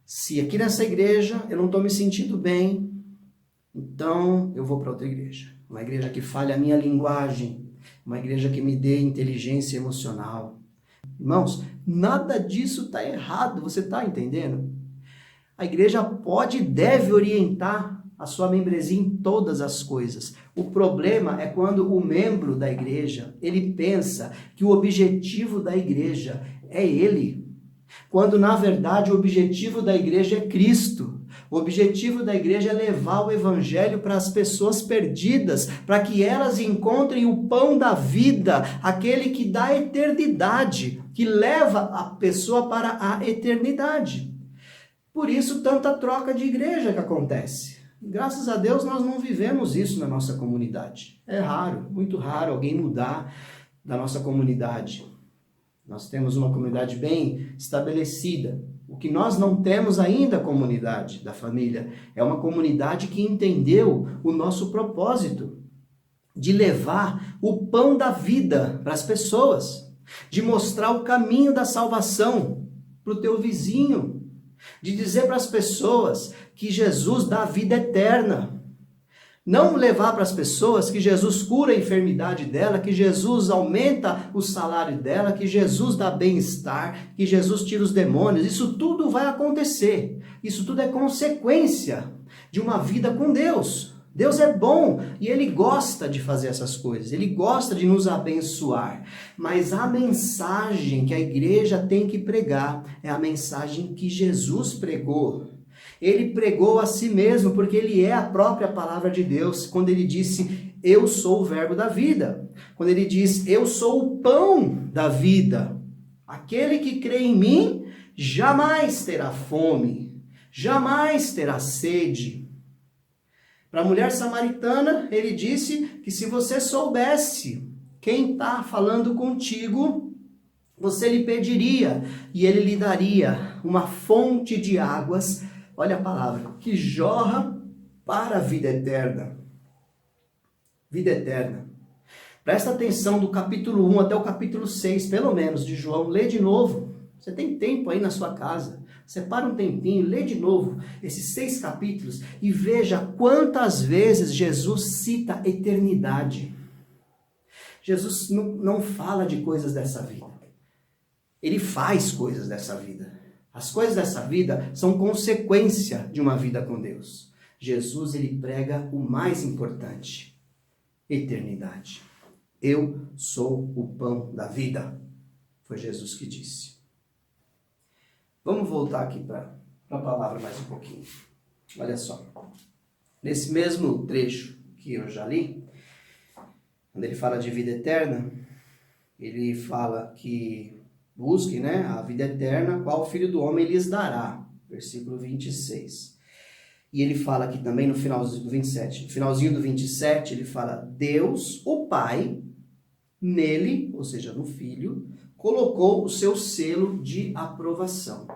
Se aqui nessa igreja eu não estou me sentindo bem, então eu vou para outra igreja. Uma igreja que fale a minha linguagem, uma igreja que me dê inteligência emocional. Irmãos, nada disso está errado, você está entendendo? A igreja pode e deve orientar a sua membresia em todas as coisas. O problema é quando o membro da igreja, ele pensa que o objetivo da igreja é ele, quando na verdade o objetivo da igreja é Cristo. O objetivo da igreja é levar o evangelho para as pessoas perdidas, para que elas encontrem o pão da vida, aquele que dá eternidade, que leva a pessoa para a eternidade. Por isso, tanta troca de igreja que acontece. Graças a Deus, nós não vivemos isso na nossa comunidade. É raro, muito raro alguém mudar da nossa comunidade. Nós temos uma comunidade bem estabelecida. O que nós não temos ainda, a comunidade da família, é uma comunidade que entendeu o nosso propósito de levar o pão da vida para as pessoas, de mostrar o caminho da salvação para o teu vizinho, de dizer para as pessoas que Jesus dá vida eterna. Não levar para as pessoas que Jesus cura a enfermidade dela, que Jesus aumenta o salário dela, que Jesus dá bem-estar, que Jesus tira os demônios. Isso tudo vai acontecer. Isso tudo é consequência de uma vida com Deus. Deus é bom e Ele gosta de fazer essas coisas. Ele gosta de nos abençoar. Mas a mensagem que a igreja tem que pregar é a mensagem que Jesus pregou. Ele pregou a si mesmo, porque ele é a própria palavra de Deus, quando ele disse, eu sou o verbo da vida. Quando ele diz, eu sou o pão da vida. Aquele que crê em mim, jamais terá fome, jamais terá sede. Para a mulher samaritana, ele disse que se você soubesse quem está falando contigo, você lhe pediria, e ele lhe daria uma fonte de águas, olha a palavra, que jorra para a vida eterna. Vida eterna. Presta atenção do capítulo 1 até o capítulo 6, pelo menos, de João. Lê de novo. Você tem tempo aí na sua casa. Separa um tempinho, lê de novo esses 6 capítulos e veja quantas vezes Jesus cita eternidade. Jesus não fala de coisas dessa vida. Ele faz coisas dessa vida. As coisas dessa vida são consequência de uma vida com Deus. Jesus, ele prega o mais importante, eternidade. Eu sou o pão da vida. Foi Jesus que disse. Vamos voltar aqui para a palavra mais um pouquinho. Olha só. Nesse mesmo trecho que eu já li, quando ele fala de vida eterna, ele fala que busquem, né, a vida eterna, qual o Filho do Homem lhes dará. Versículo 26. E ele fala aqui também no finalzinho do 27. No finalzinho do 27, ele fala, Deus, o Pai, nele, ou seja, no Filho, colocou o seu selo de aprovação.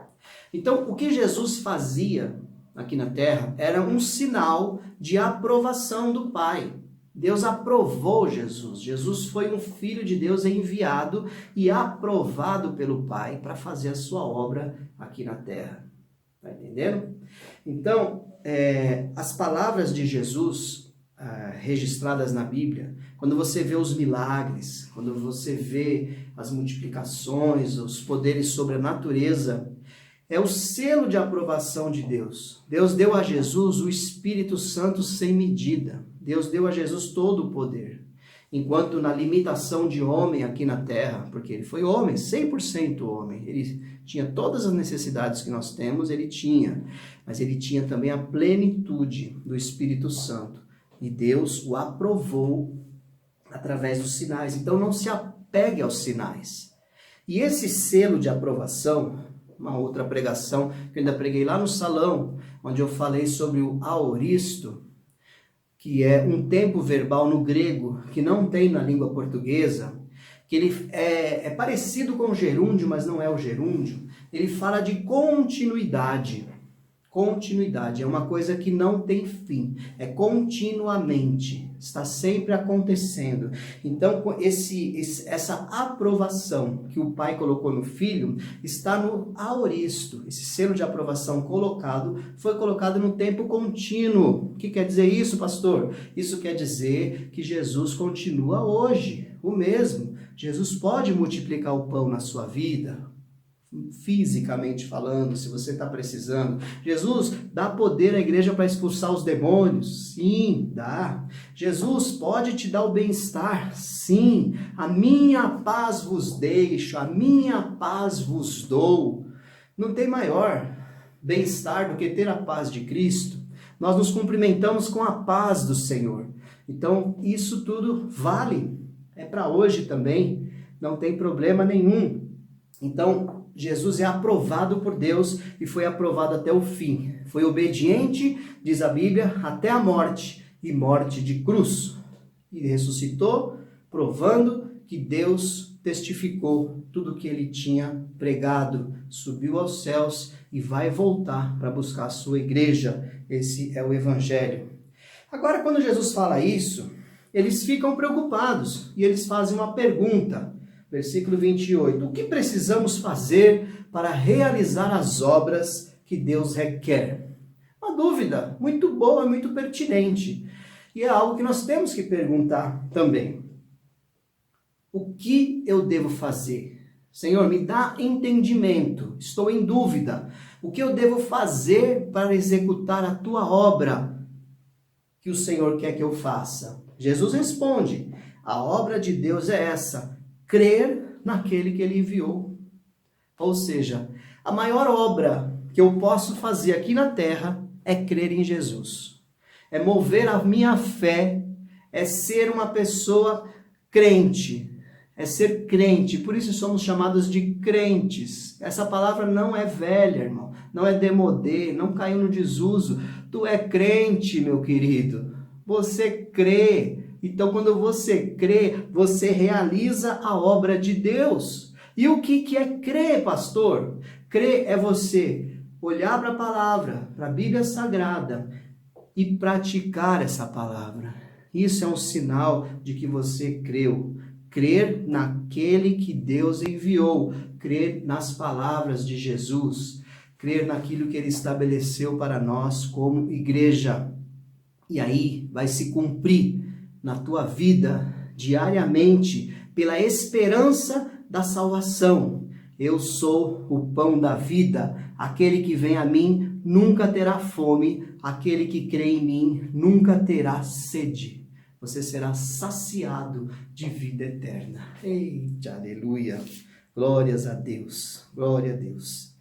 Então, o que Jesus fazia aqui na terra era um sinal de aprovação do Pai. Deus aprovou Jesus. Jesus foi um filho de Deus enviado e aprovado pelo Pai para fazer a sua obra aqui na terra. Tá entendendo? Então, as palavras de Jesus registradas na Bíblia, quando você vê os milagres, quando você vê as multiplicações, os poderes sobre a natureza, é o selo de aprovação de Deus. Deus deu a Jesus o Espírito Santo sem medida. Deus deu a Jesus todo o poder. Enquanto na limitação de homem aqui na terra, porque ele foi homem, 100% homem, ele tinha todas as necessidades que nós temos, ele tinha, mas ele tinha também a plenitude do Espírito Santo. E Deus o aprovou através dos sinais. Então não se apegue aos sinais. E esse selo de aprovação, uma outra pregação que eu ainda preguei lá no salão, onde eu falei sobre o aoristo, que é um tempo verbal no grego, que não tem na língua portuguesa, que ele é parecido com o gerúndio, mas não é o gerúndio. Ele fala de continuidade. Continuidade é uma coisa que não tem fim, é continuamente, está sempre acontecendo. Então, essa aprovação que o Pai colocou no Filho está no aoristo. Esse selo de aprovação foi colocado no tempo contínuo. O que quer dizer isso, pastor? Isso quer dizer que Jesus continua hoje, o mesmo. Jesus pode multiplicar o pão na sua vida, fisicamente falando, se você está precisando. Jesus dá poder à igreja para expulsar os demônios? Sim, dá. Jesus pode te dar o bem-estar? Sim. A minha paz vos deixo, a minha paz vos dou. Não tem maior bem-estar do que ter a paz de Cristo. Nós nos cumprimentamos com a paz do Senhor. Então, isso tudo vale. É para hoje também. Não tem problema nenhum. Então, Jesus é aprovado por Deus e foi aprovado até o fim. Foi obediente, diz a Bíblia, até a morte e morte de cruz. E ressuscitou, provando que Deus testificou tudo o que ele tinha pregado, subiu aos céus e vai voltar para buscar a sua igreja. Esse é o Evangelho. Agora, quando Jesus fala isso, eles ficam preocupados e eles fazem uma pergunta. Versículo 28. O que precisamos fazer para realizar as obras que Deus requer? Uma dúvida muito boa, muito pertinente. E é algo que nós temos que perguntar também. O que eu devo fazer? Senhor, me dá entendimento. Estou em dúvida. O que eu devo fazer para executar a tua obra que o Senhor quer que eu faça? Jesus responde: a obra de Deus é essa, crer naquele que ele enviou. Ou seja, a maior obra que eu posso fazer aqui na terra é crer em Jesus. É mover a minha fé, é ser uma pessoa crente, é ser crente. Por isso somos chamados de crentes. Essa palavra não é velha, irmão, não é demodê, não caiu no desuso. Tu é crente, meu querido. Você crê. Então, quando você crê, você realiza a obra de Deus. E o que é crer, pastor? Crer é você olhar para a palavra, para a Bíblia Sagrada e praticar essa palavra. Isso é um sinal de que você creu. Crer naquele que Deus enviou. Crer nas palavras de Jesus. Crer naquilo que ele estabeleceu para nós como igreja. E aí vai se cumprir na tua vida, diariamente, pela esperança da salvação. Eu sou o pão da vida. Aquele que vem a mim nunca terá fome. Aquele que crê em mim nunca terá sede. Você será saciado de vida eterna. Eita, aleluia. Glórias a Deus. Glória a Deus.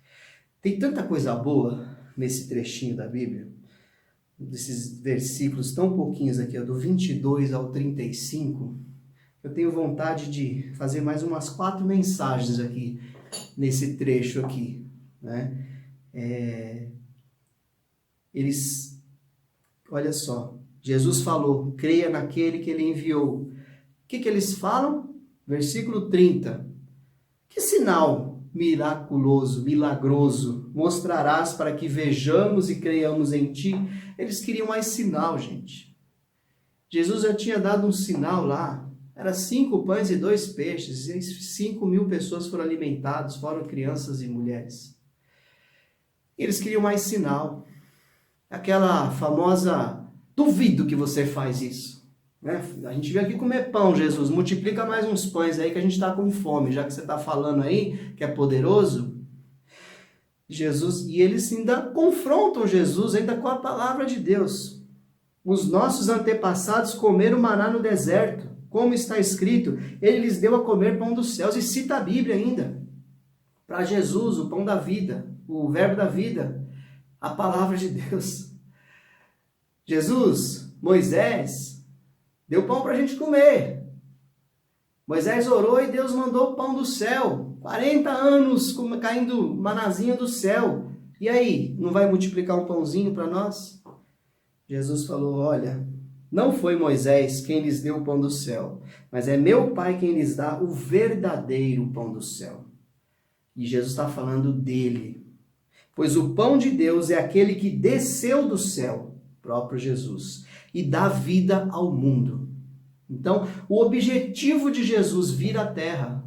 Tem tanta coisa boa nesse trechinho da Bíblia. Desses versículos tão pouquinhos aqui, do 22 ao 35, eu tenho vontade de fazer mais umas 4 mensagens aqui, nesse trecho aqui, né? Olha só, Jesus falou, creia naquele que ele enviou. O que eles falam? Versículo 30. Que sinal miraculoso, milagroso mostrarás para que vejamos e creiamos em ti? Eles queriam mais sinal, gente. Jesus já tinha dado um sinal lá. Era 5 pães e 2 peixes. E 5.000 pessoas foram alimentadas, foram crianças e mulheres. Eles queriam mais sinal. Aquela famosa, duvido que você faz isso. Né? A gente veio aqui comer pão, Jesus. Multiplica mais uns pães aí que a gente está com fome. Já que você está falando aí que é poderoso. Jesus, e eles ainda confrontam Jesus ainda com a palavra de Deus. Os nossos antepassados comeram maná no deserto, como está escrito, ele lhes deu a comer pão dos céus, e cita a Bíblia ainda. Para Jesus, o pão da vida, o verbo da vida, a palavra de Deus. Jesus, Moisés, deu pão para a gente comer. Moisés orou e Deus mandou o pão do céu. 40 anos caindo manazinha do céu. E aí, não vai multiplicar um pãozinho para nós? Jesus falou, olha, não foi Moisés quem lhes deu o pão do céu, mas é meu Pai quem lhes dá o verdadeiro pão do céu. E Jesus está falando dele. Pois o pão de Deus é aquele que desceu do céu, próprio Jesus, e dá vida ao mundo. Então, o objetivo de Jesus vir à terra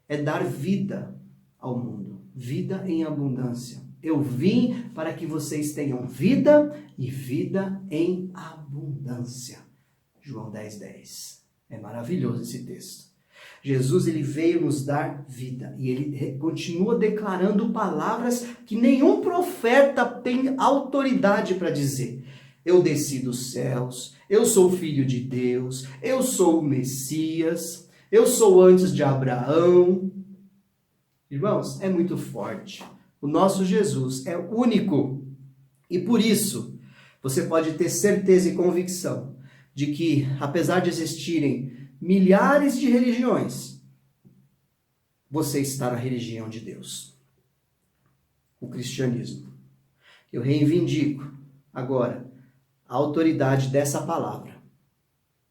é dar vida ao mundo, vida em abundância. Eu vim para que vocês tenham vida e vida em abundância. João 10:10. É maravilhoso esse texto. Jesus, ele veio nos dar vida e ele continua declarando palavras que nenhum profeta tem autoridade para dizer. Eu desci dos céus, eu sou filho de Deus, eu sou o Messias, eu sou antes de Abraão. Irmãos, é muito forte. O nosso Jesus é único. E por isso, você pode ter certeza e convicção de que, apesar de existirem milhares de religiões, você está na religião de Deus, o cristianismo. Eu reivindico agora a autoridade dessa palavra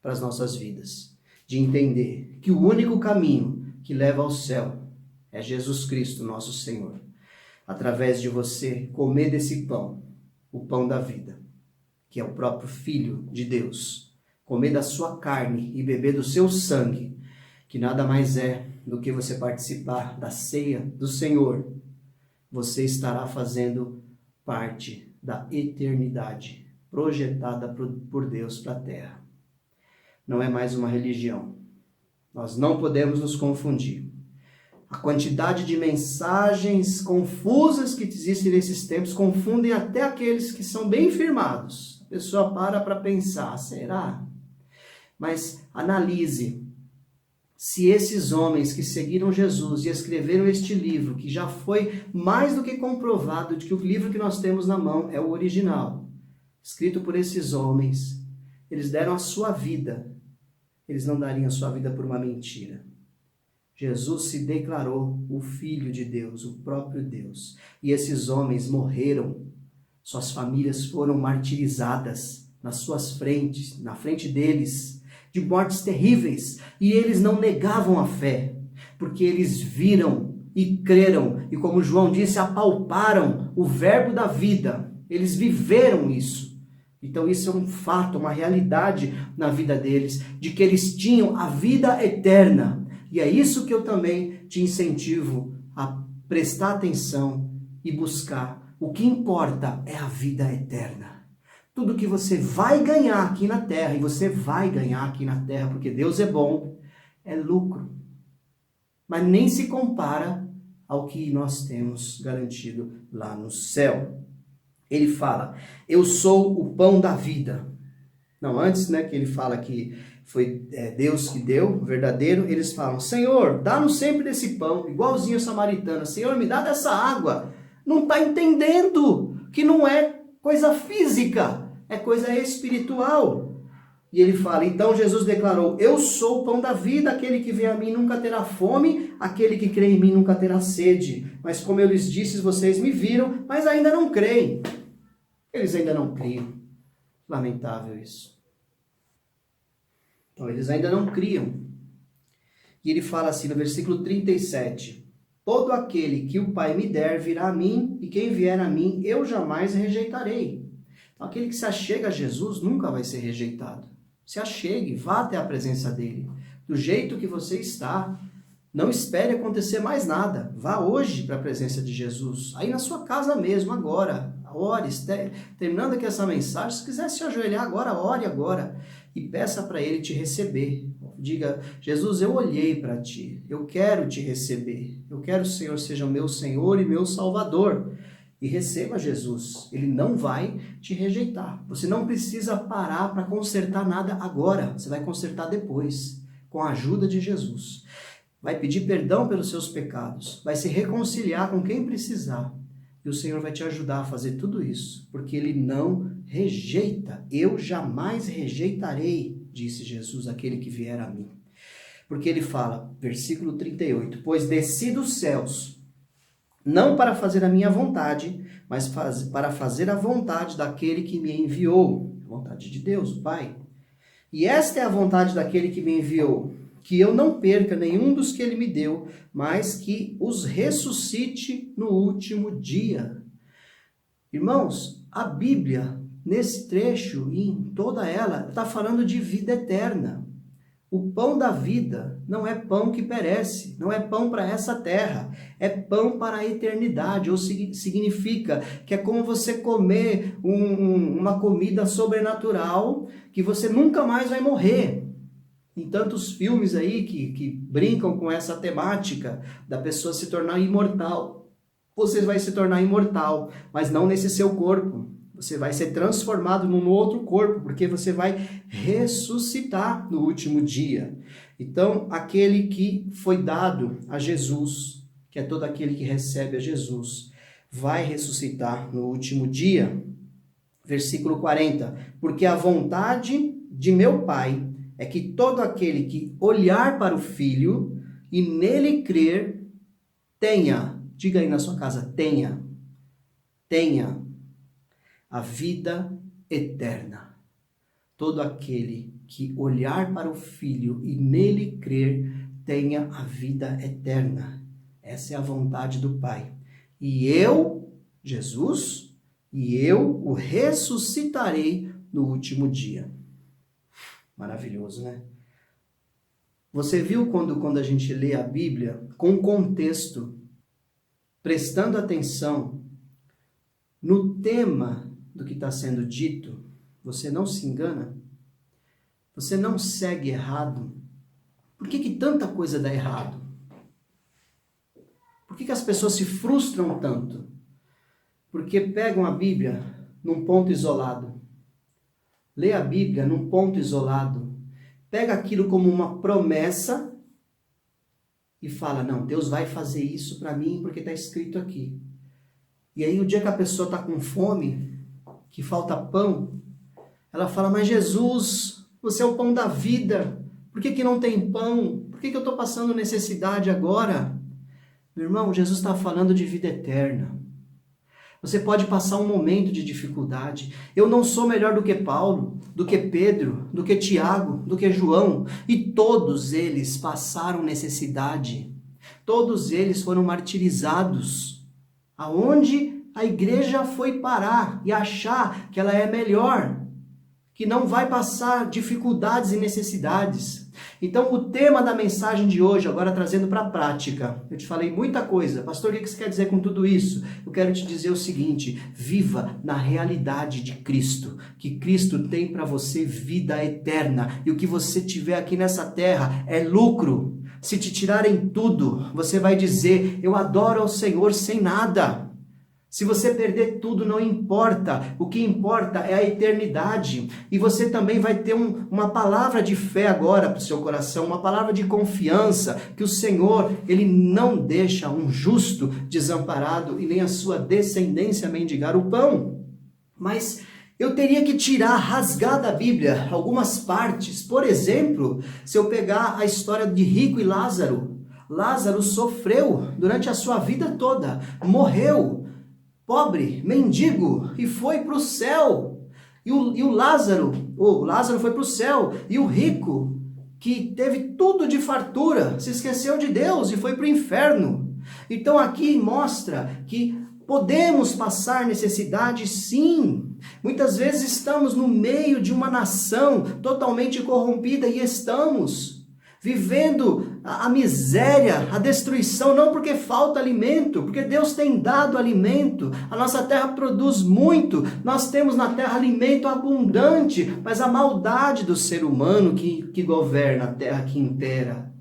para as nossas vidas, de entender que o único caminho que leva ao céu é Jesus Cristo, nosso Senhor. Através de você comer desse pão, o pão da vida, que é o próprio Filho de Deus, comer da sua carne e beber do seu sangue, que nada mais é do que você participar da ceia do Senhor, você estará fazendo parte da eternidade projetada por Deus para a terra. Não é mais uma religião. Nós não podemos nos confundir. A quantidade de mensagens confusas que existem nesses tempos confundem até aqueles que são bem firmados. A pessoa para pensar, será? Mas analise se esses homens que seguiram Jesus e escreveram este livro, que já foi mais do que comprovado de que o livro que nós temos na mão é o original, escrito por esses homens, eles deram a sua vida, eles não dariam a sua vida por uma mentira. Jesus se declarou o Filho de Deus, o próprio Deus. E esses homens morreram, suas famílias foram martirizadas nas suas frentes, na frente deles, de mortes terríveis. E eles não negavam a fé, porque eles viram e creram. E como João disse, apalparam o verbo da vida. Eles viveram isso. Então isso é um fato, uma realidade na vida deles, de que eles tinham a vida eterna. E é isso que eu também te incentivo a prestar atenção e buscar. O que importa é a vida eterna. Tudo que você vai ganhar aqui na terra, e você vai ganhar aqui na terra, porque Deus é bom, é lucro. Mas nem se compara ao que nós temos garantido lá no céu. Ele fala, eu sou o pão da vida. Não, antes, que ele fala que foi Deus que deu, verdadeiro, eles falam, Senhor, dá-nos sempre desse pão, igualzinho a samaritana, Senhor, me dá dessa água. Não está entendendo que não é coisa física, é coisa espiritual. E ele fala, então Jesus declarou, eu sou o pão da vida, aquele que vem a mim nunca terá fome, aquele que crê em mim nunca terá sede. Mas como eu lhes disse, vocês me viram, mas ainda não creem. Eles ainda não criam. Lamentável isso. Então, eles ainda não criam. E ele fala assim no versículo 37, todo aquele que o Pai me der virá a mim, e quem vier a mim eu jamais rejeitarei. Então, aquele que se achega a Jesus nunca vai ser rejeitado. Se achegue, vá até a presença dele. Do jeito que você está, não espere acontecer mais nada. Vá hoje para a presença de Jesus. Aí na sua casa mesmo, agora. Ore, terminando aqui essa mensagem, se quiser se ajoelhar agora, ore agora. E peça para ele te receber. Diga, Jesus, eu olhei para ti. Eu quero te receber. Eu quero que o Senhor seja o meu Senhor e meu Salvador. E receba Jesus. Ele não vai te rejeitar. Você não precisa parar para consertar nada agora. Você vai consertar depois, com a ajuda de Jesus. Vai pedir perdão pelos seus pecados. Vai se reconciliar com quem precisar. E o Senhor vai te ajudar a fazer tudo isso. Porque Ele não rejeita. Eu jamais rejeitarei, disse Jesus, aquele que vier a mim. Porque Ele fala, versículo 38, pois desci dos céus, não para fazer a minha vontade, mas para fazer a vontade daquele que me enviou. A vontade de Deus, o Pai. E esta é a vontade daquele que me enviou, que eu não perca nenhum dos que ele me deu, mas que os ressuscite no último dia. Irmãos, a Bíblia, nesse trecho e em toda ela, está falando de vida eterna. O pão da vida não é pão que perece, não é pão para essa terra, é pão para a eternidade, ou significa que é como você comer uma comida sobrenatural que você nunca mais vai morrer. Tem tantos filmes aí que brincam com essa temática da pessoa se tornar imortal. Você vai se tornar imortal, mas não nesse seu corpo. Você vai ser transformado num outro corpo, porque você vai ressuscitar no último dia. Então, aquele que foi dado a Jesus, que é todo aquele que recebe a Jesus, vai ressuscitar no último dia. Versículo 40. Porque a vontade de meu Pai é que todo aquele que olhar para o Filho e nele crer tenha, diga aí na sua casa, tenha a vida eterna. Todo aquele que olhar para o Filho e nele crer, tenha a vida eterna. Essa é a vontade do Pai. E eu, Jesus, o ressuscitarei no último dia. Maravilhoso, né? Você viu quando a gente lê a Bíblia com contexto, prestando atenção no tema do que está sendo dito, você não se engana? Você não segue errado? Por que tanta coisa dá errado? Por que as pessoas se frustram tanto? Porque pegam a Bíblia num ponto isolado. Lê a Bíblia num ponto isolado. Pega aquilo como uma promessa e fala, não, Deus vai fazer isso para mim porque está escrito aqui. E aí o dia que a pessoa está com fome, que falta pão, ela fala, mas Jesus, você é o pão da vida. Por que não tem pão? Por que eu estou passando necessidade agora? Meu irmão, Jesus está falando de vida eterna. Você pode passar um momento de dificuldade. Eu não sou melhor do que Paulo, do que Pedro, do que Tiago, do que João. E todos eles passaram necessidade. Todos eles foram martirizados. Aonde a igreja foi parar e achar que ela é melhor, que não vai passar dificuldades e necessidades. Então, o tema da mensagem de hoje, agora trazendo para a prática, eu te falei muita coisa. Pastor, o que você quer dizer com tudo isso? Eu quero te dizer o seguinte, viva na realidade de Cristo, que Cristo tem para você vida eterna, e o que você tiver aqui nessa terra é lucro. Se te tirarem tudo, você vai dizer, eu adoro ao Senhor sem nada. Se você perder tudo, não importa. O que importa é a eternidade. E você também vai ter uma palavra de fé agora para o seu coração, uma palavra de confiança, que o Senhor, Ele não deixa um justo desamparado e nem a sua descendência mendigar o pão. Mas eu teria que rasgar da Bíblia algumas partes. Por exemplo, se eu pegar a história de Rico e Lázaro. Lázaro sofreu durante a sua vida toda, morreu, pobre, mendigo, e foi para o céu. E o Lázaro foi para o céu. E o rico, que teve tudo de fartura, se esqueceu de Deus e foi para o inferno. Então aqui mostra que podemos passar necessidade, sim. Muitas vezes estamos no meio de uma nação totalmente corrompida e estamos vivendo a miséria, a destruição, não porque falta alimento, porque Deus tem dado alimento, a nossa terra produz muito, nós temos na terra alimento abundante, mas a maldade do ser humano que governa a terra que impera.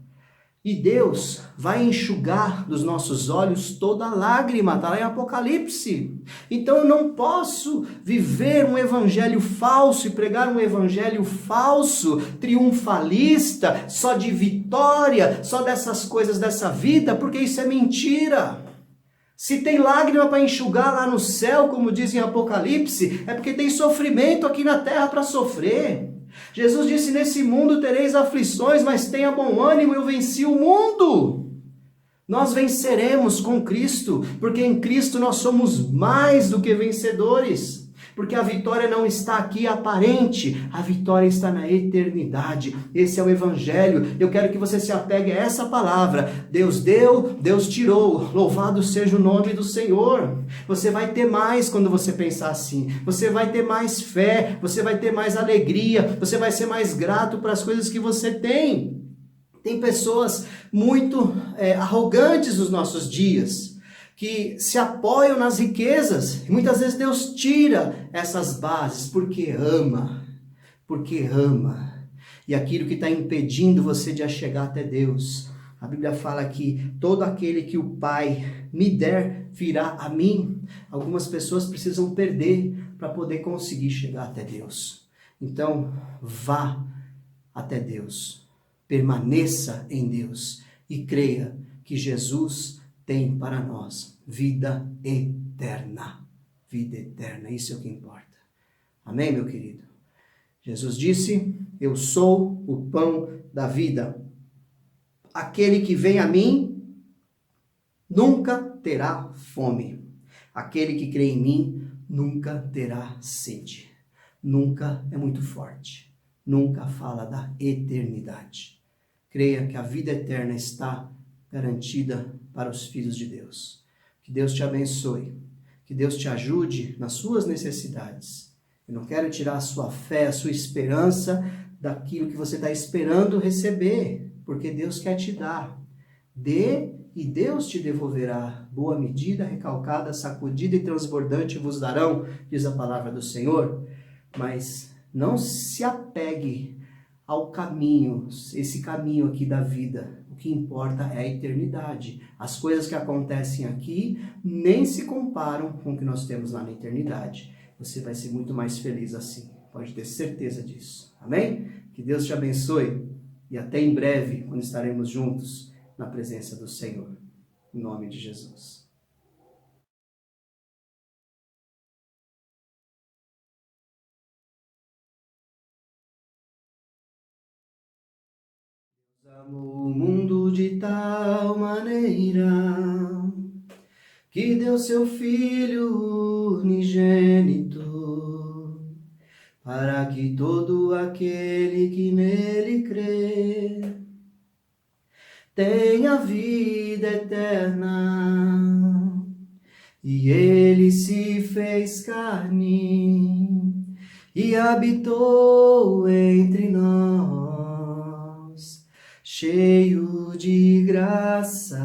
E Deus vai enxugar dos nossos olhos toda lágrima, está lá em Apocalipse. Então eu não posso viver um evangelho falso e pregar um evangelho falso, triunfalista, só de vitória, só dessas coisas dessa vida, porque isso é mentira. Se tem lágrima para enxugar lá no céu, como diz em Apocalipse, é porque tem sofrimento aqui na terra para sofrer. Jesus disse, nesse mundo tereis aflições, mas tenha bom ânimo, eu venci o mundo. Nós venceremos com Cristo, porque em Cristo nós somos mais do que vencedores. Porque a vitória não está aqui aparente, a vitória está na eternidade. Esse é o Evangelho. Eu quero que você se apegue a essa palavra. Deus deu, Deus tirou. Louvado seja o nome do Senhor. Você vai ter mais quando você pensar assim. Você vai ter mais fé, você vai ter mais alegria, você vai ser mais grato para as coisas que você tem. Tem pessoas muito arrogantes nos nossos dias, que se apoiam nas riquezas. E muitas vezes Deus tira essas bases porque ama. E aquilo que está impedindo você de chegar até Deus. A Bíblia fala que todo aquele que o Pai me der virá a mim. Algumas pessoas precisam perder para poder conseguir chegar até Deus. Então, vá até Deus. Permaneça em Deus e creia que Jesus tem para nós vida eterna. Vida eterna, isso é o que importa. Amém, meu querido? Jesus disse, eu sou o pão da vida. Aquele que vem a mim nunca terá fome. Aquele que crê em mim nunca terá sede. Nunca é muito forte. Nunca fala da eternidade. Creia que a vida eterna está garantida para os filhos de Deus. Que Deus te abençoe. Que Deus te ajude nas suas necessidades. Eu não quero tirar a sua fé, a sua esperança daquilo que você está esperando receber, porque Deus quer te dar. Dê e Deus te devolverá. Boa medida, recalcada, sacudida e transbordante vos darão, diz a palavra do Senhor. Mas não se apegue ao caminho, esse caminho aqui da vida. O que importa é a eternidade. As coisas que acontecem aqui nem se comparam com o que nós temos lá na eternidade. Você vai ser muito mais feliz assim. Pode ter certeza disso. Amém? Que Deus te abençoe e até em breve, quando estaremos juntos na presença do Senhor. Em nome de Jesus. Deus amou o mundo de tal maneira que deu seu Filho unigênito, para que todo aquele que nele crê tenha vida eterna. E ele se fez carne e habitou entre nós, cheio de graça,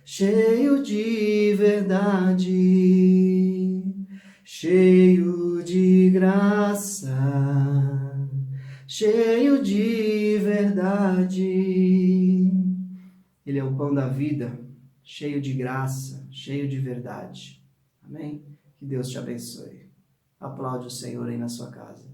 cheio de verdade, cheio de graça, cheio de verdade. Ele é o pão da vida, cheio de graça, cheio de verdade. Amém? Que Deus te abençoe. Aplaude o Senhor aí na sua casa.